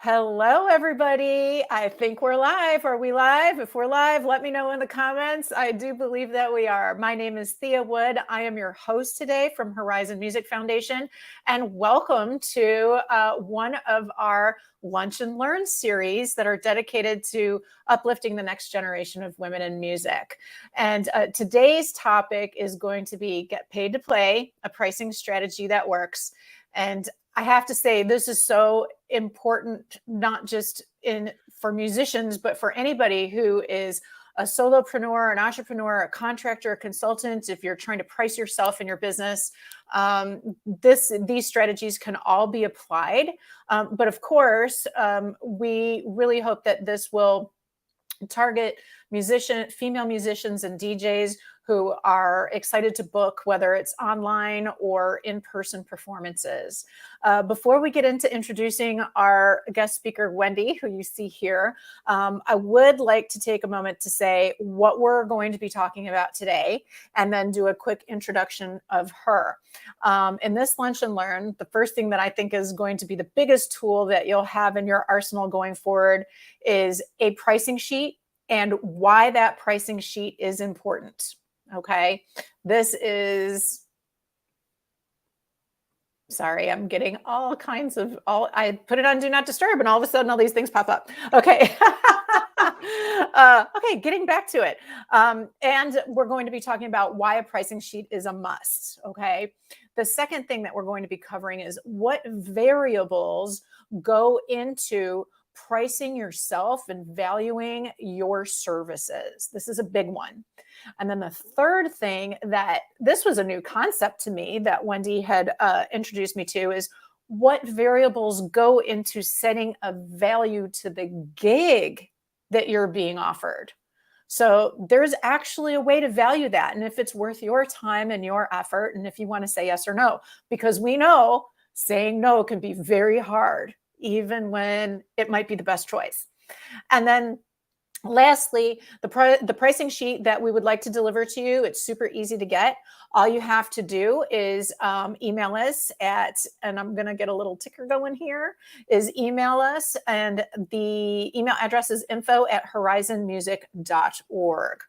Hello, everybody. I think we're live. Are we live? If we're live, let me know in the comments. I do believe that we are. My name is Thea Wood. I am your host today from Horizon Music Foundation, and welcome to one of our Lunch and Learn series that are dedicated to uplifting the next generation of women in music. And today's topic is going to be Get Paid to Play, a pricing strategy that works. And I have to say, this is so important, not just for musicians, but for anybody who is a solopreneur, an entrepreneur, a contractor, a consultant. If you're trying to price yourself in your business, these strategies can all be applied. But of course, we really hope that this will target female musicians and DJs who are excited to book, whether it's online or in-person performances. Before we get into introducing our guest speaker, Wendy, who you see here, I would like to take a moment to say what we're going to be talking about today, and then do a quick introduction of her. In this Lunch and Learn, the first thing that I think is going to be the biggest tool that you'll have in your arsenal going forward is a pricing sheet and why that pricing sheet is important. Okay, this is, sorry, I'm getting all kinds of, I put it on Do Not Disturb and all of a sudden all these things pop up. Okay. Okay, getting back to it. And we're going to be talking about why a pricing sheet is a must. Okay. The second thing that we're going to be covering is what variables go into pricing yourself and valuing your services. This is a big one. And then the third thing, that this was a new concept to me that Wendy had introduced me to, is what variables go into setting a value to the gig that you're being offered. So there's actually a way to value that, and if it's worth your time and your effort, and if you want to say yes or no, because we know saying no can be very hard, even when it might be the best choice. And then lastly, the pricing sheet that we would like to deliver to you, it's super easy to get. All you have to do is email us at, and I'm going to get a little ticker going here, is email us, and the email address is info@horizonmusic.org.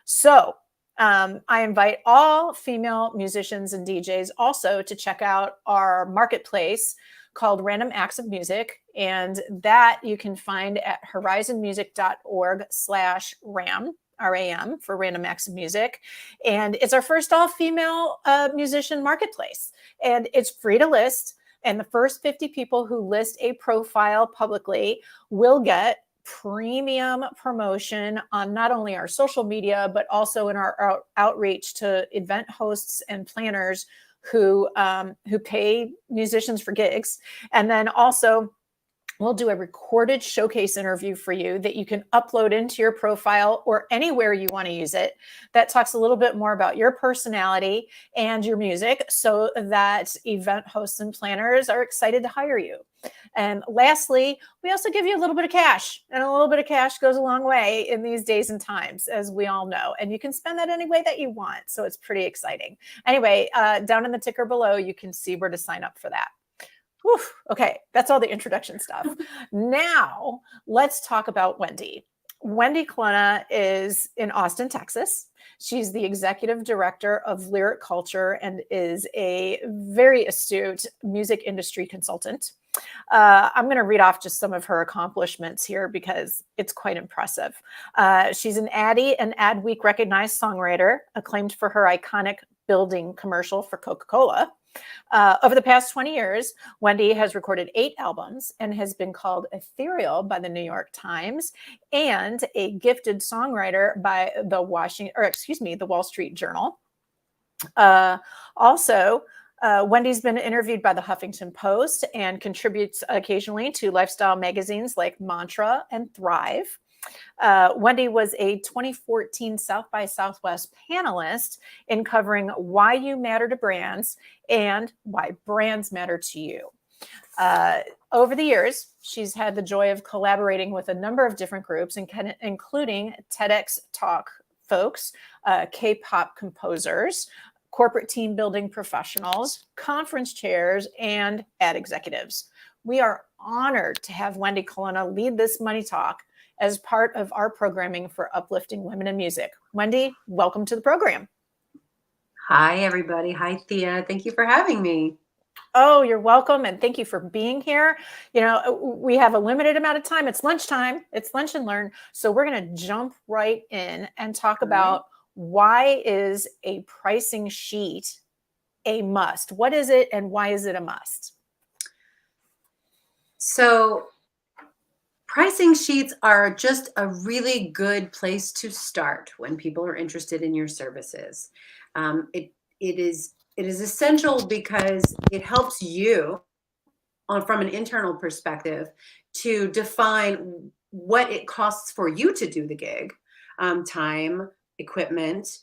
So I invite all female musicians and DJs also to check out our marketplace called Random Acts of Music, and that you can find at horizonmusic.org/RAM, RAM, for Random Acts of Music. And it's our first all-female musician marketplace, and it's free to list. And the first 50 people who list a profile publicly will get premium promotion on not only our social media, but also in our outreach to event hosts and planners who pay musicians for gigs. And then also, we'll do a recorded showcase interview for you that you can upload into your profile or anywhere you want to use it, that talks a little bit more about your personality and your music, so that event hosts and planners are excited to hire you. And lastly, we also give you a little bit of cash, and a little bit of cash goes a long way in these days and times, as we all know, and you can spend that any way that you want. So it's pretty exciting. Anyway, down in the ticker below, you can see where to sign up for that. Whew, okay, that's all the introduction stuff. Now, let's talk about Wendy. Wendy Colonna is in Austin, Texas. She's the executive director of Lyric Culture and is a very astute music industry consultant. I'm going to read off just some of her accomplishments here because it's quite impressive. She's an Adweek recognized songwriter, acclaimed for her iconic building commercial for Coca-Cola. Over the past 20 years, Wendy has recorded 8 albums and has been called ethereal by the New York Times and a gifted songwriter by the Wall Street Journal. Wendy's been interviewed by the Huffington Post and contributes occasionally to lifestyle magazines like Mantra and Thrive. Wendy was a 2014 South by Southwest panelist in covering why you matter to brands and why brands matter to you. Over the years, she's had the joy of collaborating with a number of different groups, including TEDx Talk folks, K-pop composers, corporate team building professionals, conference chairs, and ad executives. We are honored to have Wendy Colonna lead this Money Talk as part of our programming for uplifting women in music. Wendy, welcome to the program. Hi, everybody. Hi, Thea. Thank you for having me. Oh, you're welcome. And thank you for being here. You know, we have a limited amount of time. It's lunchtime. It's lunch and learn. So we're going to jump right in and talk about why is a pricing sheet a must? What is it and why is it a must? So pricing sheets are just a really good place to start when people are interested in your services. It is essential because it helps you from an internal perspective to define what it costs for you to do the gig, time, equipment,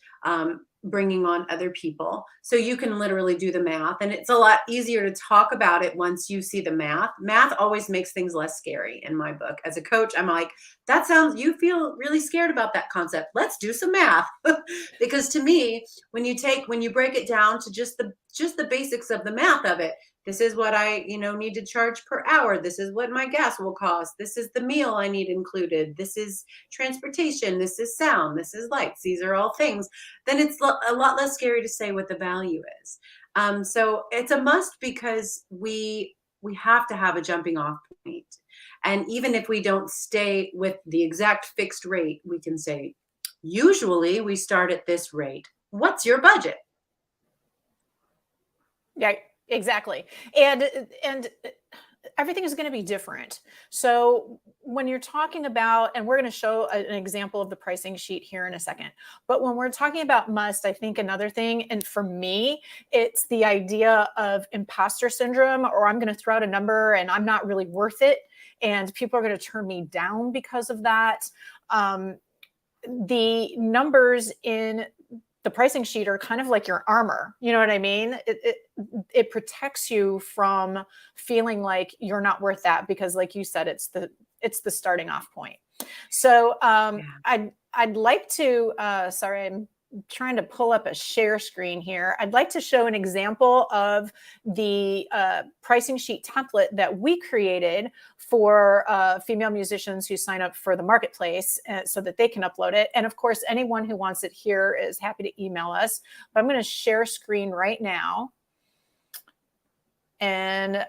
bringing on other people. So you can literally do the math, and it's a lot easier to talk about it once you see the math. Math always makes things less scary in my book. As a coach, I'm like, you feel really scared about that concept. Let's do some math. Because to me, when you break it down to just the basics of the math of it, this is what I, need to charge per hour. This is what my gas will cost. This is the meal I need included. This is transportation. This is sound. This is lights. These are all things. Then it's a lot less scary to say what the value is. So it's a must because we have to have a jumping off point. And even if we don't stay with the exact fixed rate, we can say, usually we start at this rate. What's your budget? Yeah, exactly. And everything is going to be different. So when you're talking about, and we're going to show an example of the pricing sheet here in a second, but when we're talking about must, I think another thing, and for me, it's the idea of imposter syndrome, or I'm going to throw out a number and I'm not really worth it. And people are going to turn me down because of that. The numbers in the pricing sheet are kind of like your armor. You know what I mean? It protects you from feeling like you're not worth that, because like you said, it's the starting off point. So I'd like to, sorry, I'm trying to pull up a share screen here. I'd like to show an example of the pricing sheet template that we created for female musicians who sign up for the marketplace so that they can upload it. And of course, anyone who wants it here is happy to email us. But I'm going to share screen right now. And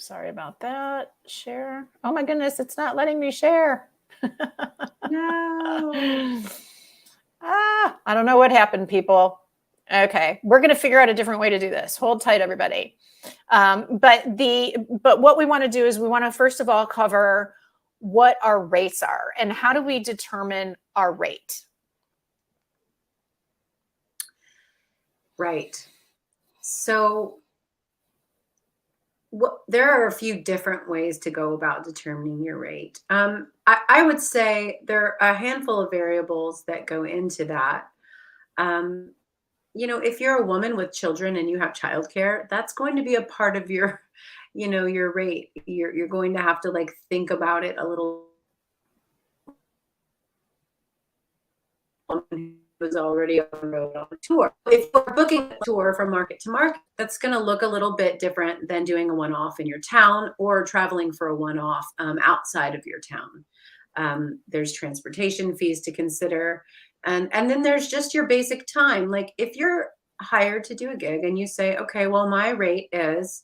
sorry about that. Share. Oh my goodness, it's not letting me share. No. I don't know what happened, people. Okay, we're going to figure out a different way to do this. Hold tight, everybody. But what we want to do is we want to first of all cover what our rates are and how do we determine our rate. Right. So there are a few different ways to go about determining your rate. I would say there are a handful of variables that go into that. If you're a woman with children and you have childcare, that's going to be a part of your, your rate. You're going to have to think about it a little. Was already on the road on a tour. If you're booking a tour from market to market, that's going to look a little bit different than doing a one-off in your town or traveling for a one-off outside of your town. There's transportation fees to consider. And then there's just your basic time. Like if you're hired to do a gig and you say, okay, well, my rate is,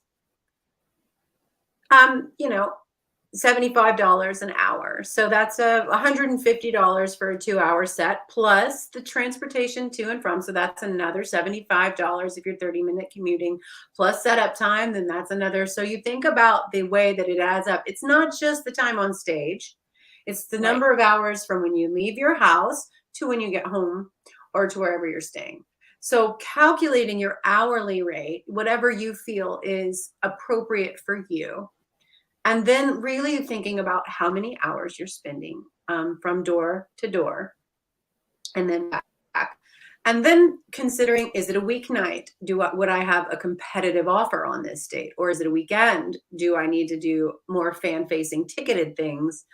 $75 an hour. So that's $150 for a 2-hour set plus the transportation to and from. So that's another $75 if you're 30-minute commuting plus setup time. Then that's another. So you think about the way that it adds up. It's not just the time on stage. It's the number of hours from when you leave your house to when you get home or to wherever you're staying. So calculating your hourly rate, whatever you feel is appropriate for you. And then really thinking about how many hours you're spending from door to door and then back. And then considering, is it a weeknight? Would I have a competitive offer on this date? Or is it a weekend? Do I need to do more fan-facing ticketed things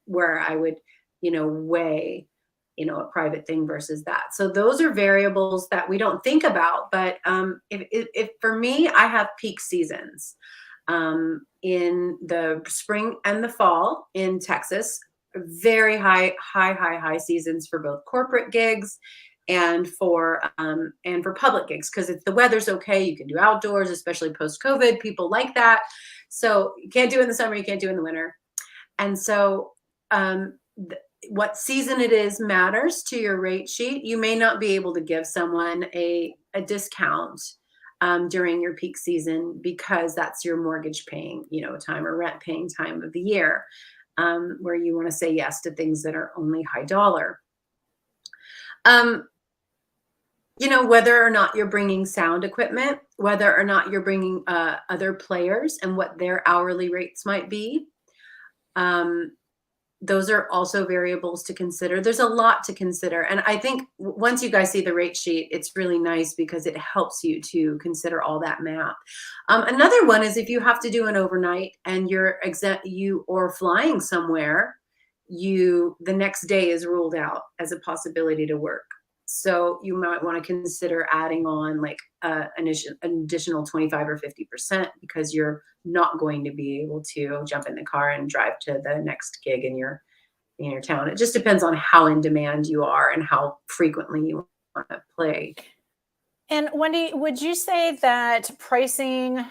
where I would, weigh, a private thing versus that. So those are variables that we don't think about. But if for me, I have peak seasons in the spring and the fall in Texas, very high seasons for both corporate gigs and for public gigs, because if the weather's okay, you can do outdoors, especially post COVID. People like that. So you can't do it in the summer, you can't do it in the winter. And so what season it is matters to your rate sheet. You may not be able to give someone a discount during your peak season, because that's your mortgage paying, time, or rent paying time of the year, where you want to say yes to things that are only high dollar. Whether or not you're bringing sound equipment, whether or not you're bringing other players and what their hourly rates might be. Those are also variables to consider. There's a lot to consider. And I think once you guys see the rate sheet, it's really nice because it helps you to consider all that math. Another one is if you have to do an overnight and you or flying somewhere, the next day is ruled out as a possibility to work. So you might want to consider adding on like an additional 25 or 50%, because you're not going to be able to jump in the car and drive to the next gig in your town. It just depends on how in demand you are and how frequently you want to play. And Wendy, would you say that pricing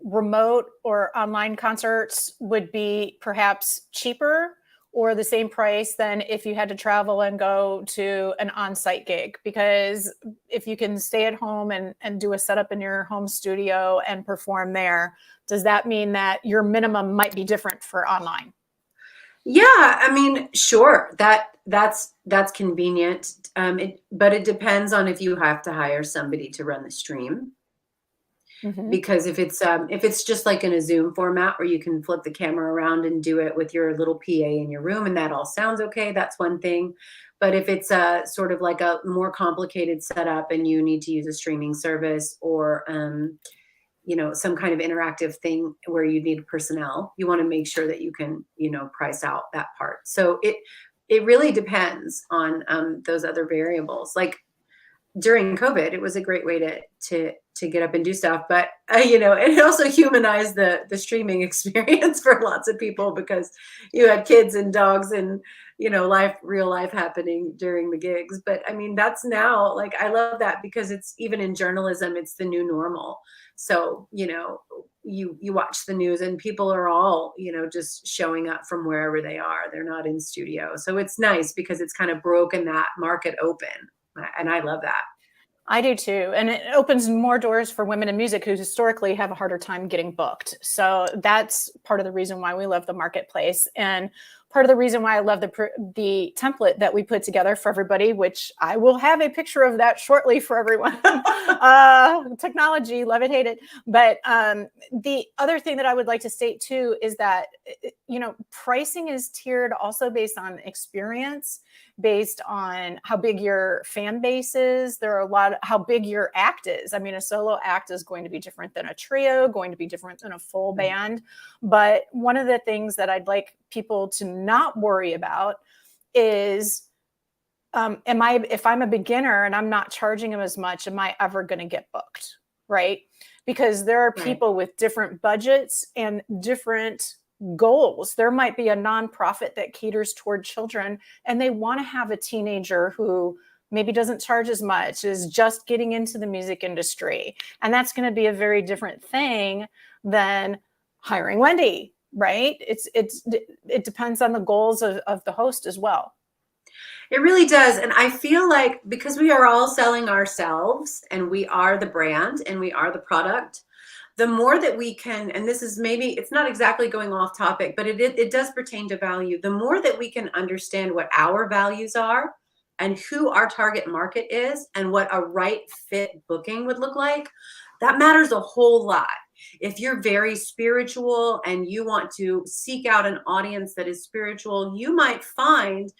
remote or online concerts would be perhaps cheaper or the same price than if you had to travel and go to an on-site gig? Because if you can stay at home and do a setup in your home studio and perform there, does that mean that your minimum might be different for online? Yeah, I mean, sure, that's convenient. But it depends on if you have to hire somebody to run the stream. Mm-hmm. Because if it's just like in a Zoom format where you can flip the camera around and do it with your little PA in your room and that all sounds okay, that's one thing. But if it's sort of like a more complicated setup and you need to use a streaming service or some kind of interactive thing where you need personnel, you want to make sure that you can price out that part. So it really depends on those other variables. Like during COVID, it was a great way to get up and do stuff, but it also humanized the streaming experience for lots of people, because you had kids and dogs and real life happening during the gigs. But I mean, that's now, like, I love that, because it's even in journalism, it's the new normal. So you watch the news and people are all just showing up from wherever they are. They're not in studio. So it's nice because it's kind of broken that market open. And I love that. I do too. And it opens more doors for women in music who historically have a harder time getting booked. So that's part of the reason why we love the marketplace. And part of the reason why I love the template that we put together for everybody, which I will have a picture of that shortly for everyone. Technology, love it, hate it. But the other thing that I would like to state too is that, pricing is tiered also based on experience, based on how big your fan base is. There are how big your act is. I mean, a solo act is going to be different than a trio, going to be different than a full band. But one of the things that I'd like people to not worry about is, if I'm a beginner and I'm not charging them as much, am I ever going to get booked? Right? Because there are people with different budgets and different goals. There might be a nonprofit that caters toward children and they want to have a teenager who maybe doesn't charge as much, is just getting into the music industry. And that's going to be a very different thing than hiring Wendy, right? It depends on the goals of the host as well. It really does. And I feel like because we are all selling ourselves and we are the brand and we are the product, the more that we can, and this is maybe, it's not exactly going off topic, but it does pertain to value. The more that we can understand what our values are and who our target market is and what a right fit booking would look like, that matters a whole lot. If you're very spiritual and you want to seek out an audience that is spiritual, you might find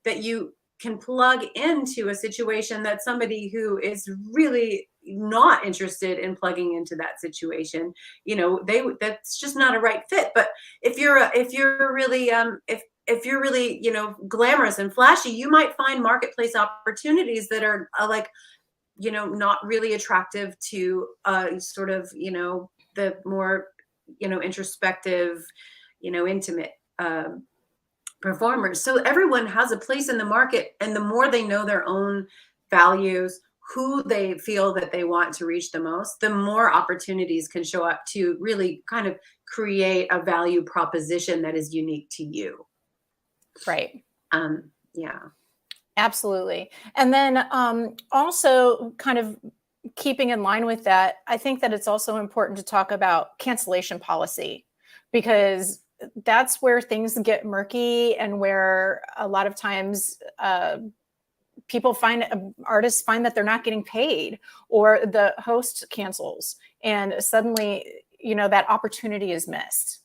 that you can plug into a situation that somebody who is really not interested in plugging into that situation, that's just not a right fit. But if you're really if if you're really, glamorous and flashy, you might find marketplace opportunities that are like, not really attractive to sort of, the more, introspective, intimate performers. So everyone has a place in the market, and the more they know their own values, who they feel that they want to reach the most, the more opportunities can show up to really kind of create a value proposition that is unique to you. Right. Yeah. Absolutely. And then also kind of keeping in line with that, I think that it's also important to talk about cancellation policy, because that's where things get murky and where a lot of times artists find that they're not getting paid, or the host cancels, and suddenly, that opportunity is missed.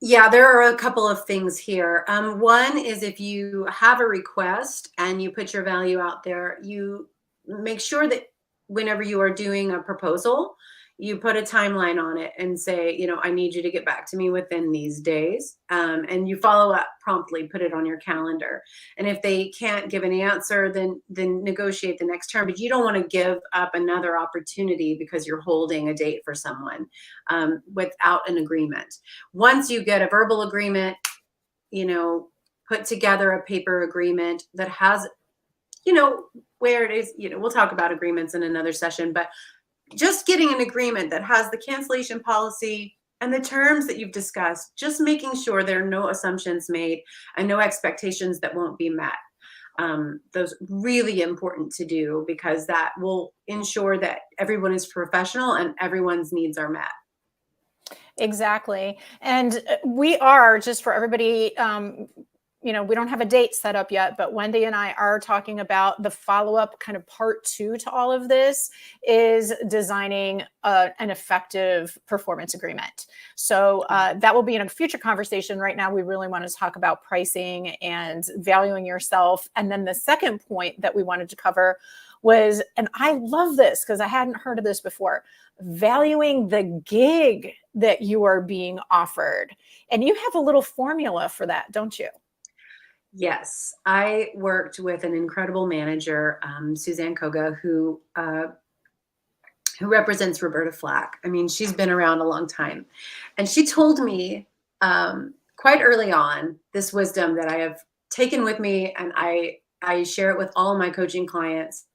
Yeah, there are a couple of things here. One is, if you have a request and you put your value out there, you make sure that whenever you are doing a proposal, you put a timeline on it and say, I need you to get back to me within these days. And you follow up promptly, put it on your calendar. And if they can't give an answer, then negotiate the next term. But you don't want to give up another opportunity because you're holding a date for someone without an agreement. Once you get a verbal agreement, put together a paper agreement that has, where it is, we'll talk about agreements in another session, but just getting an agreement that has the cancellation policy and the terms that you've discussed, just making sure there are no assumptions made and no expectations that won't be met. Those really important to do, because that will ensure that everyone is professional and everyone's needs are met. Exactly. And we are, just for everybody, we don't have a date set up yet, but Wendy and I are talking about the follow-up kind of part 2 to all of this, is designing an effective performance agreement. So that will be in a future conversation. Right now, we really want to talk about pricing and valuing yourself. And then the second point that we wanted to cover was, and I love this because I hadn't heard of this before, valuing the gig that you are being offered. And you have a little formula for that, don't you? Yes, I worked with an incredible manager, Suzanne Koga, who represents Roberta Flack. I mean, she's been around a long time, and she told me quite early on this wisdom that I have taken with me, and I share it with all my coaching clients,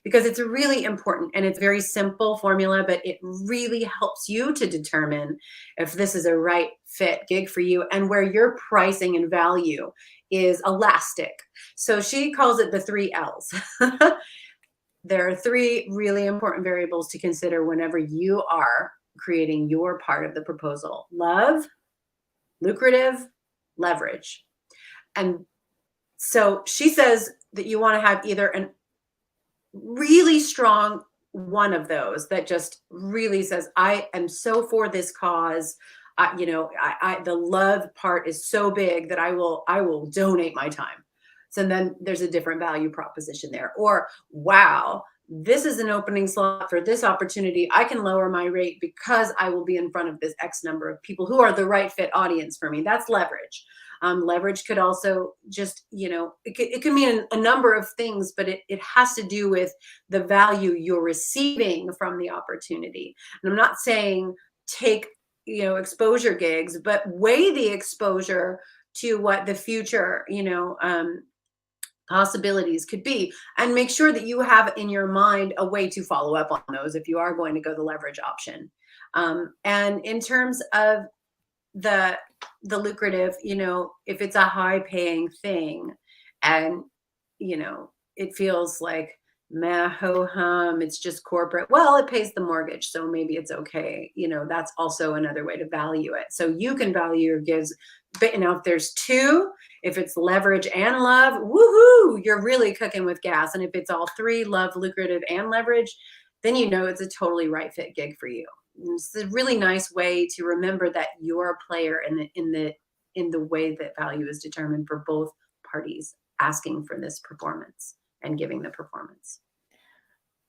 because it's really important, and it's a very simple formula, but it really helps you to determine if this is a right fit gig for you and where your pricing and value is elastic. So she calls it the 3 L's. There are 3 really important variables to consider whenever you are creating your part of the proposal: love, lucrative, leverage. And so she says that you want to have either an really strong one of those that just really says, I am so for this cause. The love part is so big that I will donate my time. So then there's a different value proposition there. Or, wow, this is an opening slot for this opportunity. I can lower my rate because I will be in front of this X number of people who are the right fit audience for me. That's leverage. Leverage could also just, it can mean a number of things, but it has to do with the value you're receiving from the opportunity. And I'm not saying take, exposure gigs, but weigh the exposure to what the future, possibilities could be, and make sure that you have in your mind a way to follow up on those if you are going to go the leverage option. And in terms of the lucrative, if it's a high paying thing and, it feels like meh, ho hum, it's just corporate. Well, it pays the mortgage, so maybe it's okay. That's also another way to value it. So you can value your gigs. But if there's 2, if it's leverage and love, woohoo, you're really cooking with gas. And if it's all 3, love, lucrative, and leverage, then it's a totally right fit gig for you. It's a really nice way to remember that you're a player in the way that value is determined for both parties asking for this performance and giving the performance.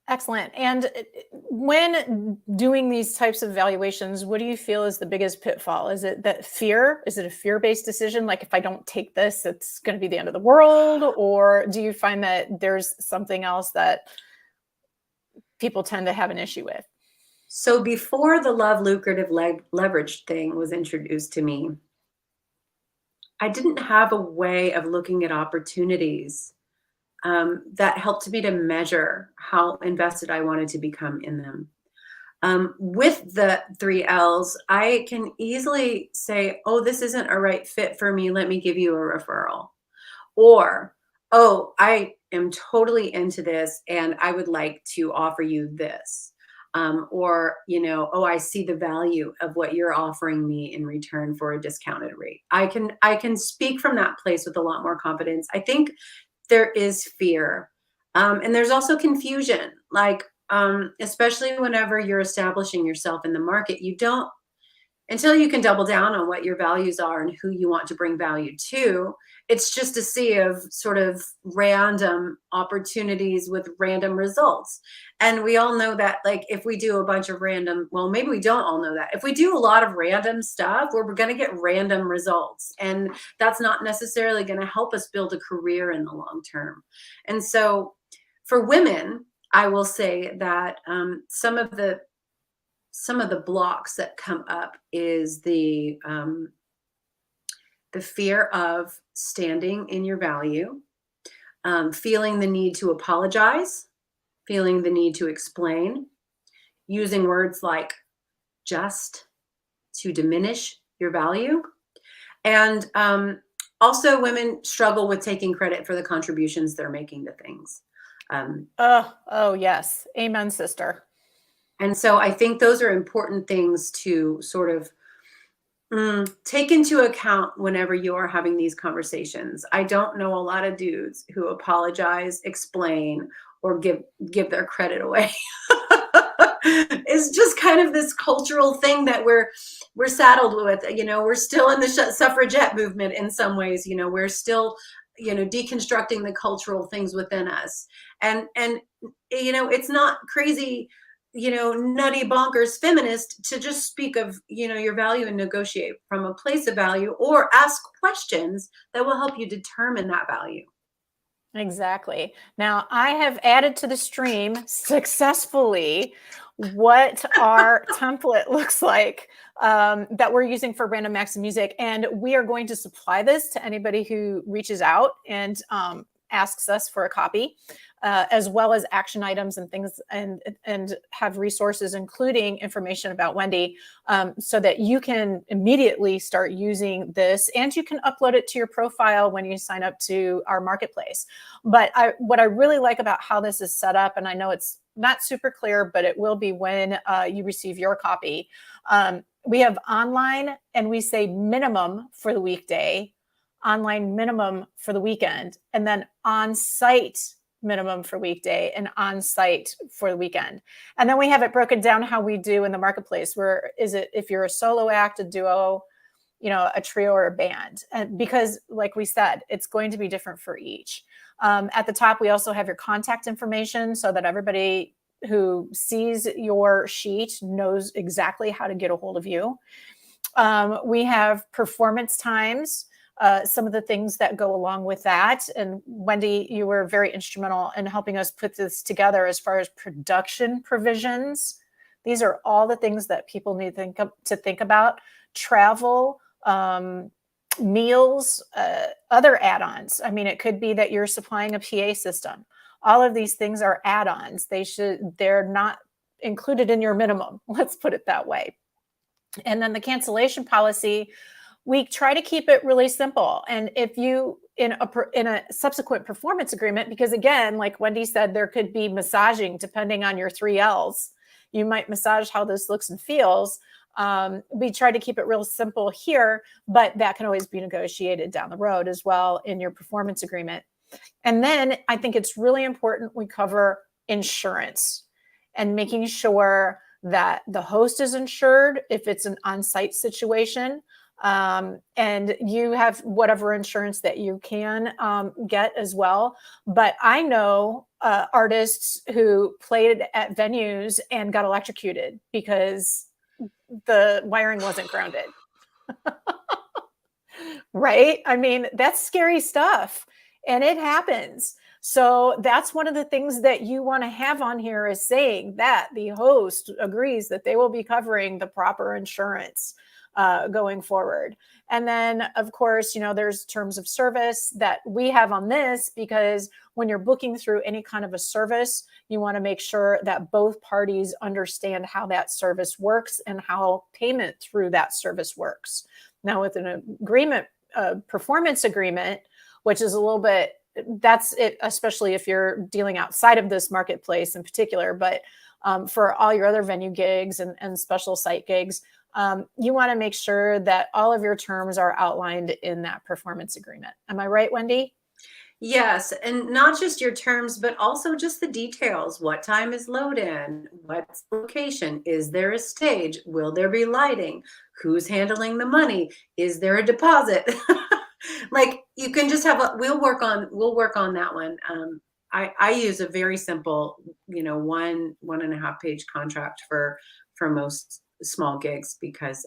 Excellent. And when doing these types of valuations, what do you feel is the biggest pitfall? Is it that fear? Is it a fear-based decision? Like, if I don't take this, it's going to be the end of the world? Or do you find that there's something else that people tend to have an issue with? So before the love lucrative leverage thing was introduced to me, I didn't have a way of looking at opportunities that helped me to measure how invested I wanted to become in them. With the 3 Ls, I can easily say, oh, this isn't a right fit for me. Let me give you a referral. Or, oh, I am totally into this and I would like to offer you this. Or, oh, I see the value of what you're offering me in return for a discounted rate. I can speak from that place with a lot more confidence. I think there is fear. And there's also confusion, like, especially whenever you're establishing yourself in the market, you don't, until you can double down on what your values are and who you want to bring value to, it's just a sea of sort of random opportunities with random results. And we all know that, like, if we do a bunch of random, well, maybe we don't all know that. If we do a lot of random stuff, we're going to get random results. And that's not necessarily going to help us build a career in the long term. And so for women, I will say that some of the blocks that come up is the fear of standing in your value, feeling the need to apologize, feeling the need to explain, using words like just to diminish your value. And also women struggle with taking credit for the contributions they're making to things. Oh, yes. Amen, sister. And so I think those are important things to sort of take into account whenever you are having these conversations. I don't know a lot of dudes who apologize, explain, or give their credit away. It's just kind of this cultural thing that we're saddled with. We're still in the suffragette movement in some ways. We're still, deconstructing the cultural things within us. And it's not crazy, nutty bonkers feminist to just speak of, your value and negotiate from a place of value or ask questions that will help you determine that value. Exactly. Now, I have added to the stream successfully what our template looks like that we're using for Random Acts of Music. And we are going to supply this to anybody who reaches out and asks us for a copy, as well as action items and things, and have resources, including information about Wendy, so that you can immediately start using this, and you can upload it to your profile when you sign up to our marketplace. But what I really like about how this is set up, and I know it's not super clear, but it will be when you receive your copy. We have online, and we say minimum for the weekday, online minimum for the weekend, and then on-site minimum for weekday and on-site for the weekend. And then we have it broken down how we do in the marketplace. Where is it if you're a solo act, a duo, a trio, or a band? And because, like we said, it's going to be different for each. At the top, we also have your contact information so that everybody who sees your sheet knows exactly how to get a hold of you. We have performance times, some of the things that go along with that. And Wendy, you were very instrumental in helping us put this together as far as production provisions. These are all the things that people need to think about. Travel, meals, other add-ons. I mean, it could be that you're supplying a PA system. All of these things are add-ons. They're not included in your minimum. Let's put it that way. And then the cancellation policy, we try to keep it really simple. And if you, in a subsequent performance agreement, because again, like Wendy said, there could be massaging depending on your 3Ls. You might massage how this looks and feels. We try to keep it real simple here, but that can always be negotiated down the road as well in your performance agreement. And then I think it's really important we cover insurance and making sure that the host is insured if it's an on-site situation, and you have whatever insurance that you can get as well. But I know artists who played at venues and got electrocuted because the wiring wasn't grounded. Right? I mean, that's scary stuff, and it happens. So that's one of the things that you want to have on here, is saying that the host agrees that they will be covering the proper insurance going forward. And then, of course, there's terms of service that we have on this, because when you're booking through any kind of a service, you want to make sure that both parties understand how that service works and how payment through that service works. Now, with an agreement, performance agreement, which is a little bit, that's it, especially if you're dealing outside of this marketplace in particular. But for all your other venue gigs and special site gigs, you want to make sure that all of your terms are outlined in that performance agreement. Am I right, Wendy? Yes, and not just your terms, but also just the details. What time is load in? What's the location? Is there a stage? Will there be lighting? Who's handling the money? Is there a deposit? Like, you can just have we'll work on that one. I use a very simple, 1.5 page contract for most small gigs, because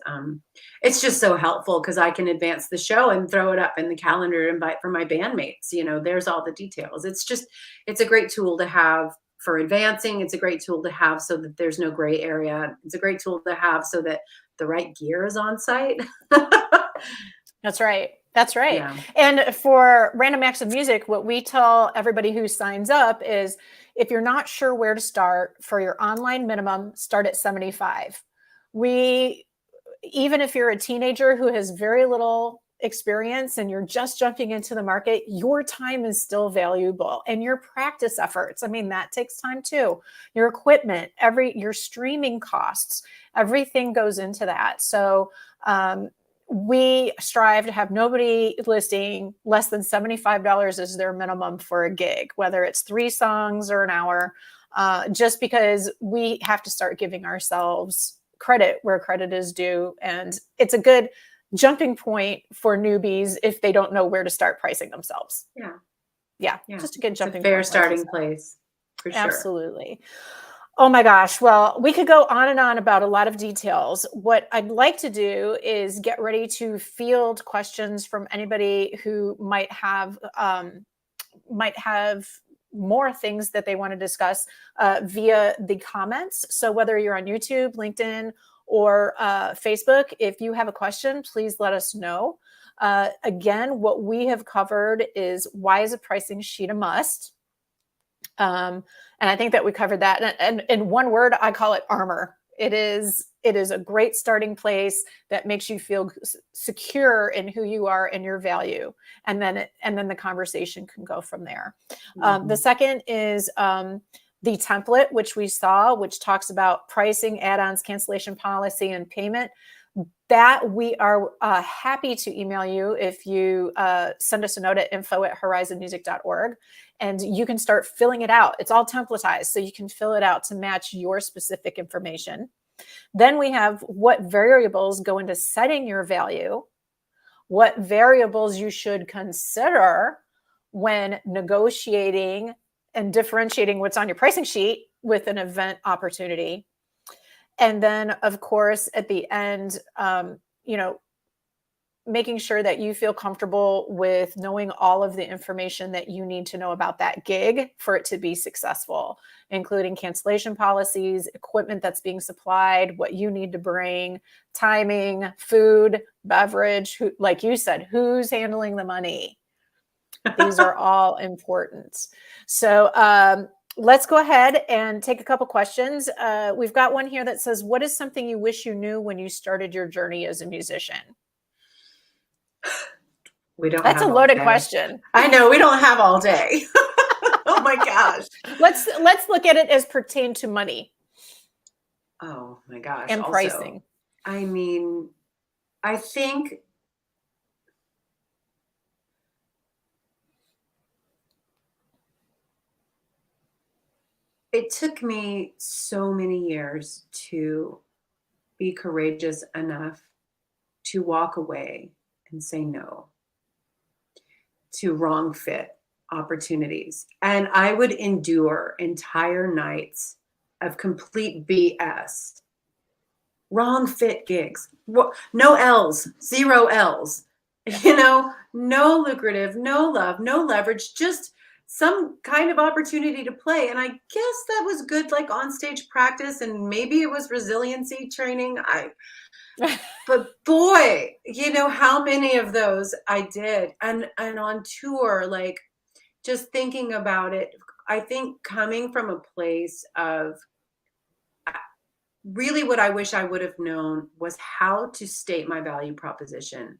it's just so helpful, because I can advance the show and throw it up in the calendar, invite for my bandmates. There's all the details. It's a great tool to have for advancing. It's a great tool to have so that there's no gray area. It's a great tool to have so that the right gear is on site. That's right. That's right. Yeah. And for Random Acts of Music, what we tell everybody who signs up is, if you're not sure where to start, for your online minimum, start at $75. Even if you're a teenager who has very little experience and you're just jumping into the market, your time is still valuable, and your practice efforts. I mean, that takes time too. Your equipment, your streaming costs, everything goes into that. So, we strive to have nobody listing less than $75 as their minimum for a gig, whether it's 3 songs or an hour, just because we have to start giving ourselves credit where credit is due. And it's a good jumping point for newbies if they don't know where to start pricing themselves. Yeah. Just a good jumping point. Fair starting place, for sure. Absolutely. Oh my gosh. Well, we could go on and on about a lot of details. What I'd like to do is get ready to field questions from anybody who might have more things that they want to discuss via the comments. So whether you're on YouTube, LinkedIn, or Facebook, if you have a question, please let us know. Again, what we have covered is, why is a pricing sheet a must? And I think that we covered that. And in one word, I call it armor. It is a great starting place that makes you feel secure in who you are and your value. And then the conversation can go from there. Mm-hmm. The second is the template, which we saw, which talks about pricing, add-ons, cancellation policy, and payment. That we are happy to email you if you send us a note at info@horizonmusic.org, and you can start filling it out. It's all templatized, so you can fill it out to match your specific information. Then we have what variables go into setting your value, what variables you should consider when negotiating and differentiating what's on your pricing sheet with an event opportunity. And then, of course, at the end, making sure that you feel comfortable with knowing all of the information that you need to know about that gig for it to be successful, including cancellation policies, equipment that's being supplied, what you need to bring, timing, food, beverage, like you said, who's handling the money. These are all important. So, let's go ahead and take a couple questions. We've got one here that says, what is something you wish you knew when you started your journey as a musician? That's a loaded question. I know, we don't have all day. Oh my gosh. Let's look at it as pertain to money. Oh my gosh. And also, pricing. I mean, I think it took me so many years to be courageous enough to walk away and say no to wrong fit opportunities. And I would endure entire nights of complete BS, wrong fit gigs, no L's, 0 L's, no lucrative, no love, no leverage, just some kind of opportunity to play. And I guess that was good, like on stage practice, and maybe it was resiliency training. But boy, how many of those I did. And on tour, like, just thinking about it, I think coming from a place of really what I wish I would have known was how to state my value proposition.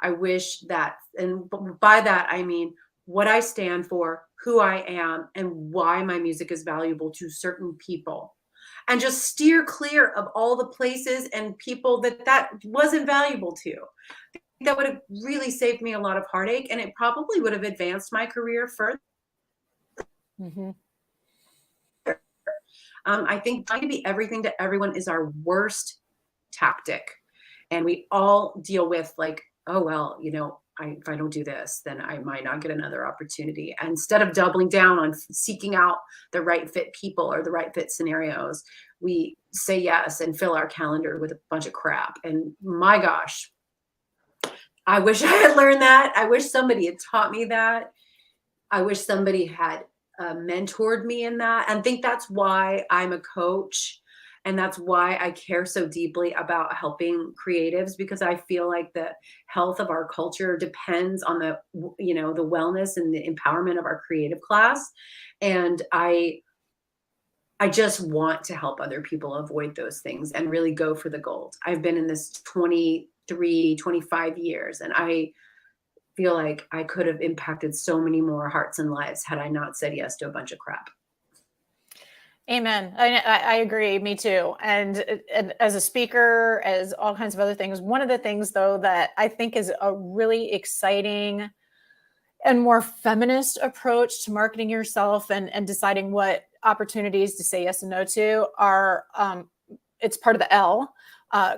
I wish that, and by that, I mean what I stand for, who I am, and why my music is valuable to certain people. And just steer clear of all the places and people that wasn't valuable to. That would have really saved me a lot of heartache, and it probably would have advanced my career further. Mm-hmm. I think trying to be everything to everyone is our worst tactic. And we all deal with like, oh, well, if I don't do this, then I might not get another opportunity. And instead of doubling down on seeking out the right fit people or the right fit scenarios, we say yes and fill our calendar with a bunch of crap. And my gosh, I wish I had learned that. I wish somebody had taught me that. I wish somebody had mentored me in that. And I think that's why I'm a coach. And that's why I care so deeply about helping creatives, because I feel like the health of our culture depends on the wellness and the empowerment of our creative class. And I just want to help other people avoid those things and really go for the gold. I've been in this 23, 25 years, and I feel like I could have impacted so many more hearts and lives had I not said yes to a bunch of crap. Amen. I agree. Me too. And as a speaker, as all kinds of other things, one of the things though that I think is a really exciting and more feminist approach to marketing yourself and deciding what opportunities to say yes and no to are, it's part of the L,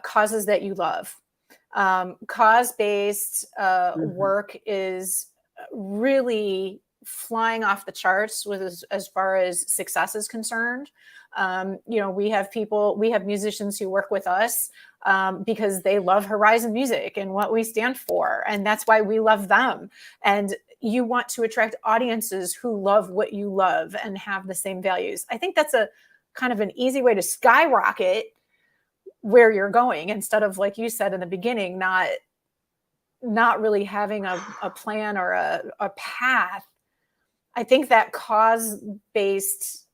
causes that you love. Cause-based work is really flying off the charts with as far as success is concerned. We have musicians who work with us because they love Horizon Music and what we stand for, and that's why we love them. And you want to attract audiences who love what you love and have the same values. I think that's a kind of an easy way to skyrocket where you're going, instead of, like you said in the beginning, not really having a plan or a path. I think that cause-based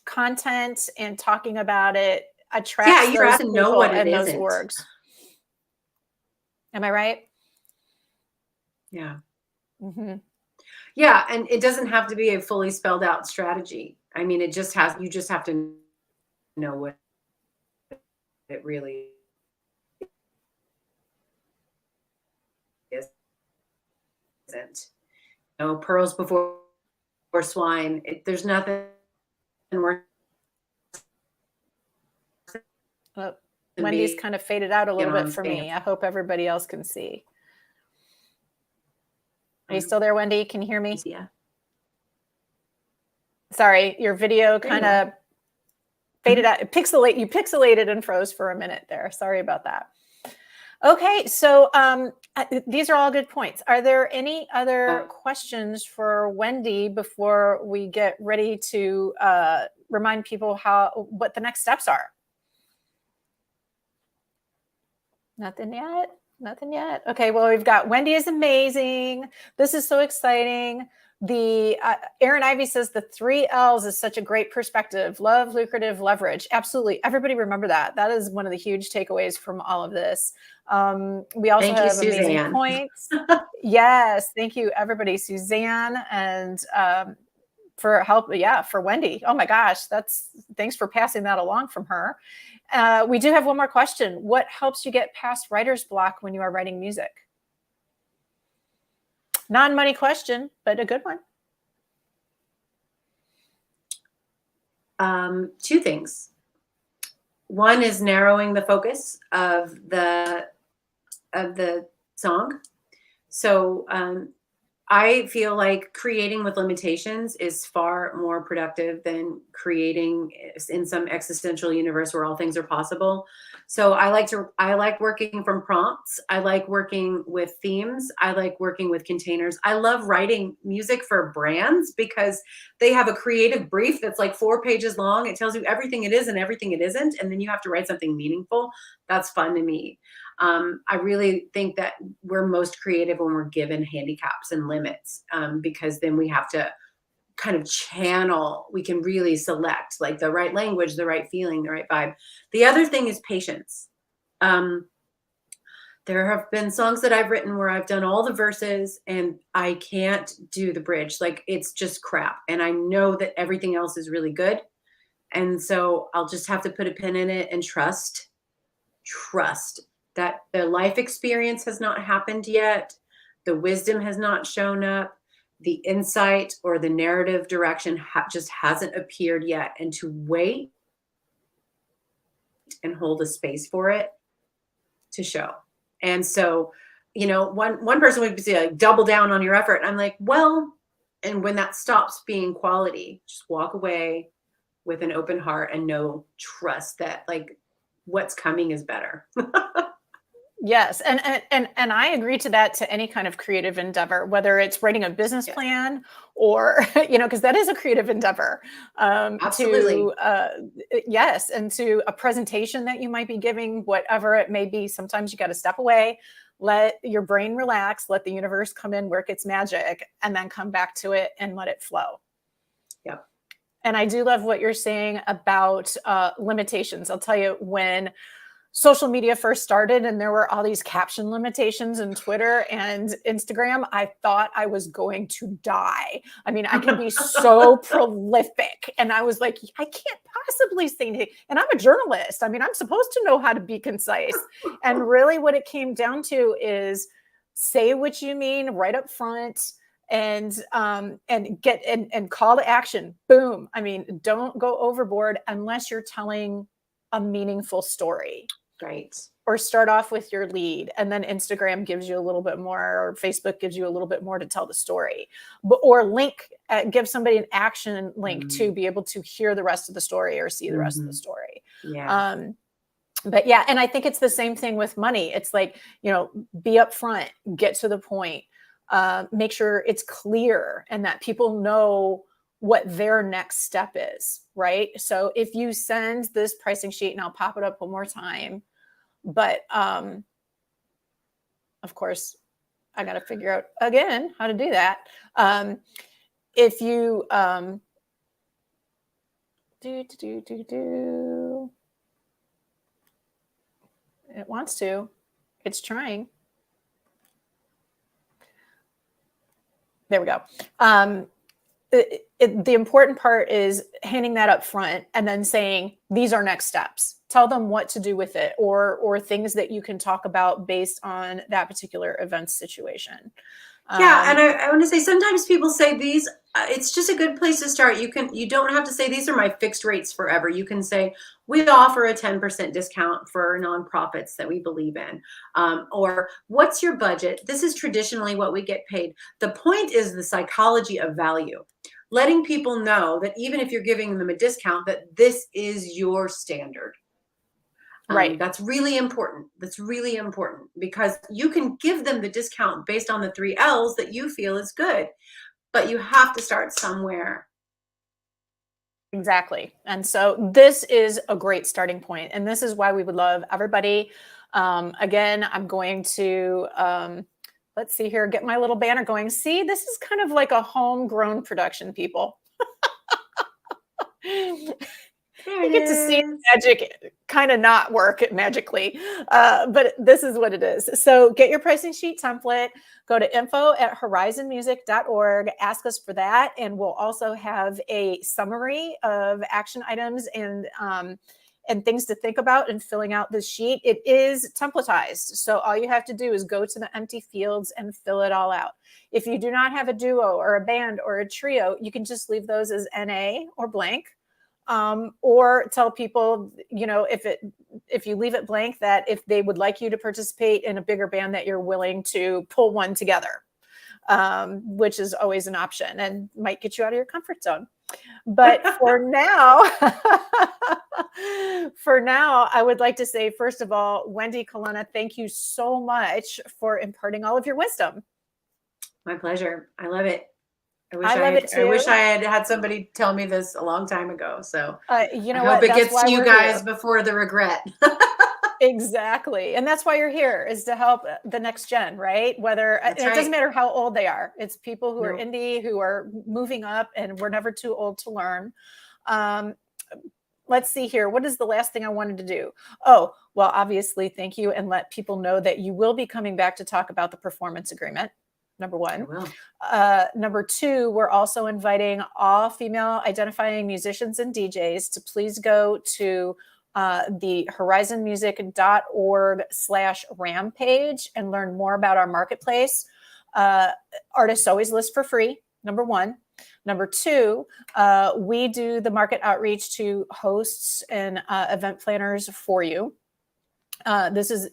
content and talking about it attracts you have to know what it those isn't. orgs. Am I right? Yeah. Mm-hmm. Yeah, and it doesn't have to be a fully spelled out strategy. I mean, you just have to know what it really isn't. Pearls before swine. There's nothing worse. Wendy's kind of faded out a little bit for me. I hope everybody else can see. Are you still there, Wendy? Can you hear me? Yeah. Sorry, your video kind of faded out. You pixelated and froze for a minute there. Sorry about that. Okay, so these are all good points. Are there any other questions for Wendy before we get ready to remind people what the next steps are? Nothing yet? Nothing yet. Okay, well, we've got Wendy is amazing. This is so exciting. The Aaron Ivy says the 3 L's is such a great perspective. Love, lucrative, leverage. Absolutely. Everybody remember that. That is one of the huge takeaways from all of this. We also have amazing points. Yes. Thank you, everybody. Suzanne and for help. Yeah. For Wendy. Oh my gosh. Thanks for passing that along from her. We do have one more question. What helps you get past writer's block when you are writing music? Non-money question, but a good one. 2 things. One is narrowing the focus of the song. So I feel like creating with limitations is far more productive than creating in some existential universe where all things are possible. So I like working from prompts. I like working with themes. I like working with containers. I love writing music for brands because they have a creative brief that's like 4 pages long. It tells you everything it is and everything it isn't. And then you have to write something meaningful. That's fun to me. I really think that we're most creative when we're given handicaps and limits, because then we have to kind of channel, we can really select like the right language, the right feeling, the right vibe. The other thing is patience. Um, there have been songs that I've written where I've done all the verses and I can't do the bridge. Like it's just crap. And I know that everything else is really good. And so I'll just have to put a pin in it and trust that the life experience has not happened yet, the wisdom has not shown up, the insight or the narrative direction just hasn't appeared yet, and to wait and hold a space for it to show. And so, one person would say like double down on your effort. And I'm like, well, and when that stops being quality, just walk away with an open heart and trust that like what's coming is better. Yes, and I agree to that, to any kind of creative endeavor, whether it's writing a business Yes, plan or because that is a creative endeavor. absolutely. To yes, and to a presentation that you might be giving, whatever it may be. Sometimes you got to step away, let your brain relax, let the universe come in, work its magic, and then come back to it and let it flow. Yep. And I do love what you're saying about limitations. I'll tell you, when social media first started and there were all these caption limitations in Twitter and Instagram, I thought I was going to die. I mean, I can be so prolific. And I was like, I can't possibly say anything. And I'm a journalist. I mean, I'm supposed to know how to be concise. And really what it came down to is say what you mean right up front, and get and call to action. Boom. I mean, don't go overboard unless you're telling a meaningful story. Right. Or start off with your lead, and then Instagram gives you a little bit more, or Facebook gives you a little bit more to tell the story. Or give somebody an action link to be able to hear the rest of the story or see the rest of the story. Yeah. But yeah, and I think it's the same thing with money. It's like, be upfront, get to the point, make sure it's clear and that people know what their next step is, right? So if you send this pricing sheet, and I'll pop it up one more time, but of course I got to figure out again how to do that. If you it wants to, it's trying. There we go. The important part is handing that up front and then saying, these are next steps. Tell them what to do with it, or things that you can talk about based on that particular event situation. Yeah, and I want to say sometimes people say these. It's just a good place to start. You don't have to say these are my fixed rates forever. You can say we offer a 10% discount for nonprofits that we believe in, or what's your budget? This is traditionally what we get paid. The point is the psychology of value, letting people know that even if you're giving them a discount, that this is your standard. Right. That's really important. That's really important because you can give them the discount based on the 3 L's that you feel is good, but you have to start somewhere. Exactly. And so this is a great starting point. And this is why we would love everybody. Again, I'm going to, let's see here, get my little banner going. See, this is kind of like a homegrown production, people. You get to see magic kind of not work magically, but this is what it is. So get your pricing sheet template, go to info@horizonmusic.org, ask us for that, and we'll also have a summary of action items and things to think about in filling out this sheet. It is templatized, so all you have to do is go to the empty fields and fill it all out. If you do not have a duo or a band or a trio, you can just leave those as NA or blank. Or tell people, if you leave it blank, that if they would like you to participate in a bigger band, that you're willing to pull one together. which is always an option and might get you out of your comfort zone. But for now, I would like to say, first of all, Wendy, Colonna, thank you so much for imparting all of your wisdom. My pleasure. I love it. I love it too. I wish I had somebody tell me this a long time ago. So you know I hope what? it gets to you guys before the regret. Exactly. And that's why you're here, is to help the next gen, right? It doesn't matter how old they are. It's people who are indie, who are moving up, and we're never too old to learn. Let's see here. What is the last thing I wanted to do? Oh, well, obviously, thank you. And let people know that you will be coming back to talk about the performance agreement. Number one. Number two, we're also inviting all female identifying musicians and DJs to please go to the horizonmusic.org/RAM page and learn more about our marketplace. Artists always list for free, number one. Number two, we do the market outreach to hosts and event planners for you. This is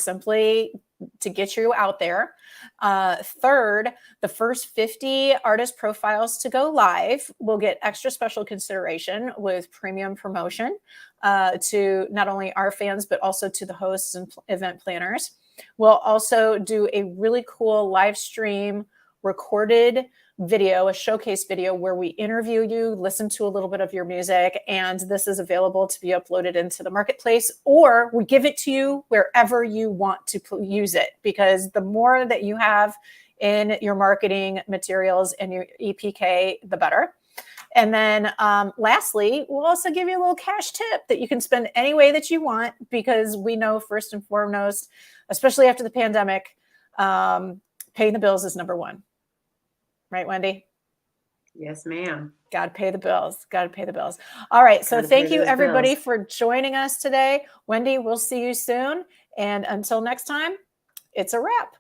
simply to get you out there. Third, the first 50 artist profiles to go live will get extra special consideration with premium promotion to not only our fans, but also to the hosts and event planners. We'll also do a really cool live stream recorded video, a showcase video where we interview you, listen to a little bit of your music, and this is available to be uploaded into the marketplace, or we give it to you wherever you want to use it, because the more that you have in your marketing materials and your EPK, the better. And then lastly, we'll also give you a little cash tip that you can spend any way that you want, because we know first and foremost, especially after the pandemic, paying the bills is number one. Right, Wendy? Yes, ma'am. Got to pay the bills. Got to pay the bills. All right. So thank you, everybody, for joining us today. Wendy, we'll see you soon. And until next time, it's a wrap.